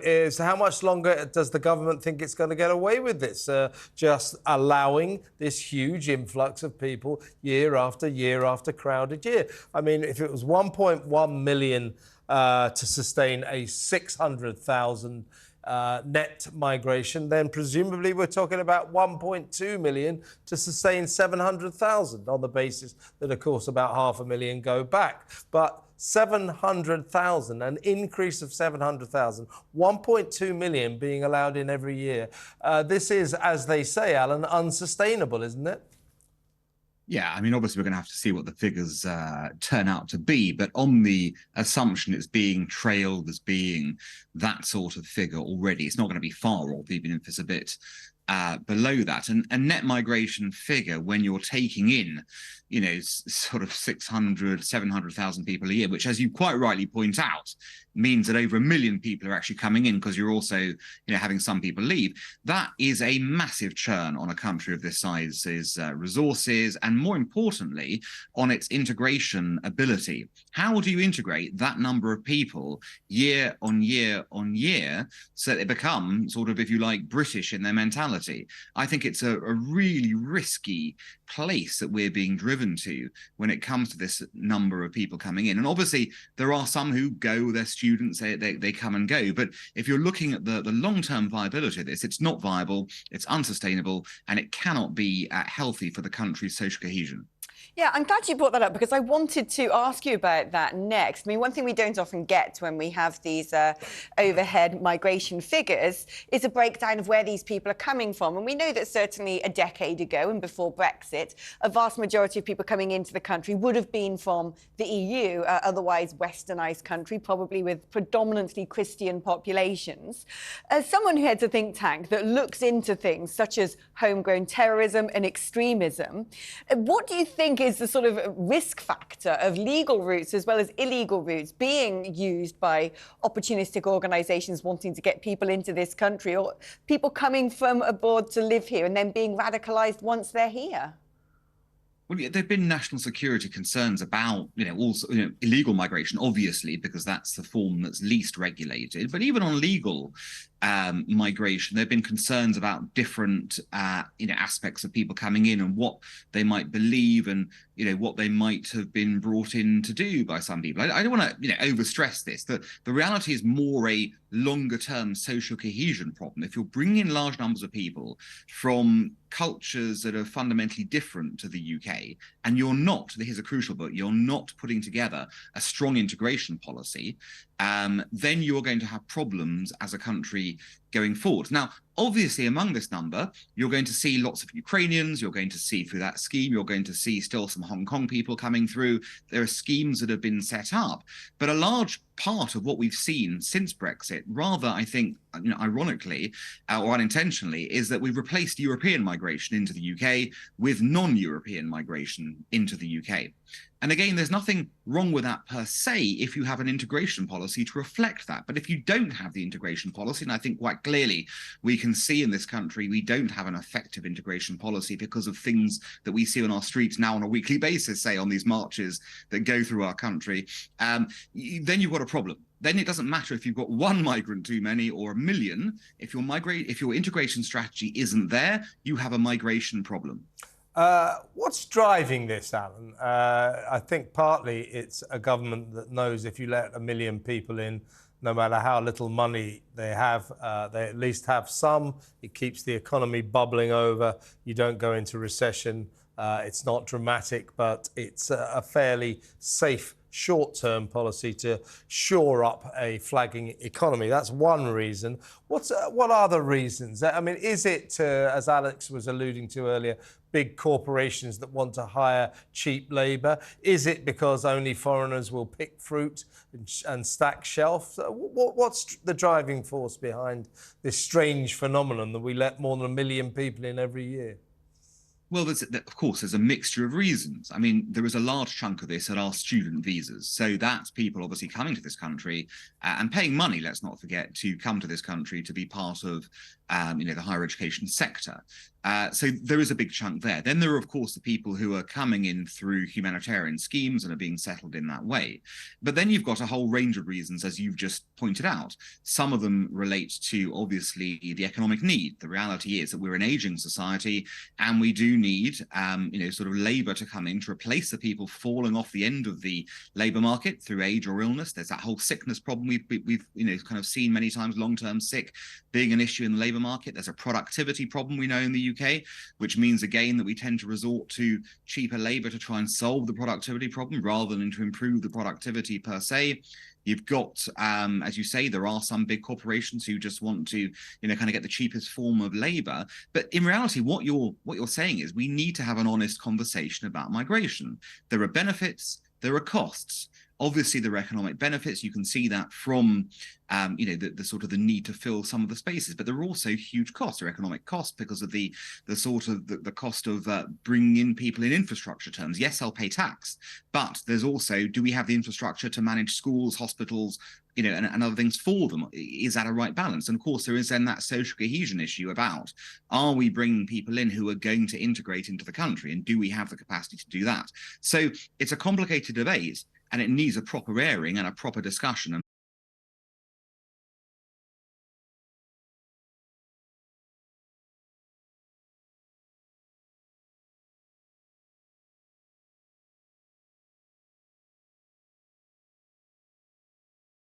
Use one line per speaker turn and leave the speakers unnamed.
is how much longer does the government think it's going to get away with this? Just allowing this huge influx of people year after crowded year. I mean, if it was 1.1 million to sustain a 600,000 net migration, then presumably we're talking about 1.2 million to sustain 700,000 on the basis that, of course, about 500,000 go back. But 700,000, an increase of 700,000, 1.2 million being allowed in every year. This is, as they say, Alan, unsustainable, isn't it?
Yeah, I mean, obviously, we're going to have to see what the figures turn out to be. But on the assumption it's being trailed as being that sort of figure already, it's not going to be far off, even if it's a bit below that. And a net migration figure, when you're taking in, you know, sort of 600, 700,000 people a year, which, as you quite rightly point out, means that over 1 million people are actually coming in because you're also, you know, having some people leave. That is a massive churn on a country of this size's resources, and more importantly, on its integration ability. How do you integrate that number of people year on year on year so that they become sort of, if you like, British in their mentality? I think it's a really risky place that we're being driven to when it comes to this number of people coming in. And obviously, there are some who go, they're students, they come and go. But if you're looking at the long-term viability of this, it's not viable, it's unsustainable, and it cannot be healthy for the country's social cohesion.
Yeah, I'm glad you brought that up because I wanted to ask you about that next. I mean, one thing we don't often get when we have these overhead migration figures is a breakdown of where these people are coming from. And we know that certainly a decade ago and before Brexit, a vast majority of people coming into the country would have been from the EU, otherwise westernised country, probably with predominantly Christian populations. As someone who heads a think tank that looks into things such as homegrown terrorism and extremism, what do you think is the sort of risk factor of legal routes as well as illegal routes being used by opportunistic organisations wanting to get people into this country, or people coming from abroad to live here and then being radicalised once they're here?
Well, yeah, there have been national security concerns about, also, illegal migration, obviously, because that's the form that's least regulated. But even on legal migration, there have been concerns about different, aspects of people coming in and what they might believe and, what they might have been brought in to do by some people. I don't want to, overstress this. The reality is more a longer-term social cohesion problem. If you're bringing in large numbers of people from cultures that are fundamentally different to the UK, and you're not, here's a crucial bit, you're not putting together a strong integration policy, then you're going to have problems as a country going forward. Now, obviously, among this number, you're going to see lots of Ukrainians, you're going to see through that scheme, you're going to see still some Hong Kong people coming through. There are schemes that have been set up. But a large part of what we've seen since Brexit, rather, I think, ironically or unintentionally, is that we've replaced European migration into the UK with non-European migration into the UK. And again, there's nothing wrong with that per se if you have an integration policy to reflect that. But if you don't have the integration policy, and I think quite clearly we can see in this country we don't have an effective integration policy because of things that we see on our streets now on a weekly basis, say on these marches that go through our country, then you've got a problem. Then it doesn't matter if you've got one migrant too many or 1 million. If your integration strategy isn't there, you have a migration problem.
What's driving this, Alan? I think partly it's a government that knows if you let 1 million people in, no matter how little money they have, they at least have some. It keeps the economy bubbling over. You don't go into recession. It's not dramatic, but it's a fairly safe short-term policy to shore up a flagging economy. That's one reason. What are the reasons? I mean, is it, as Alex was alluding to earlier, big corporations that want to hire cheap labour? Is it because only foreigners will pick fruit and stack shelves? What's the driving force behind this strange phenomenon that we let more than 1 million people in every year?
Well, of course, there's a mixture of reasons. I mean, there is a large chunk of this that are student visas. So that's people obviously coming to this country and paying money, let's not forget, to come to this country to be part of, the higher education sector. So there is a big chunk there. Then there are, of course, the people who are coming in through humanitarian schemes and are being settled in that way. But then you've got a whole range of reasons, as you've just pointed out. Some of them relate to, obviously, the economic need. The reality is that we're an aging society and we do need, sort of labour to come in to replace the people falling off the end of the labour market through age or illness. There's that whole sickness problem we've kind of seen many times, long-term sick being an issue in the labour market. There's a productivity problem we know in the UK, which means again that we tend to resort to cheaper labour to try and solve the productivity problem rather than to improve the productivity per se. You've got, as you say, there are some big corporations who just want to, kind of get the cheapest form of labour. But in reality, what you're saying is we need to have an honest conversation about migration. There are benefits, there are costs. Obviously, there are economic benefits. You can see that from, the sort of the need to fill some of the spaces. But there are also huge costs, or economic costs, because of the cost of bringing in people in infrastructure terms. Yes, I'll pay tax, but there's also, do we have the infrastructure to manage schools, hospitals, and other things for them? Is that a right balance? And of course, there is then that social cohesion issue about, are we bringing people in who are going to integrate into the country? And do we have the capacity to do that? So it's a complicated debate. And it needs a proper airing and a proper discussion.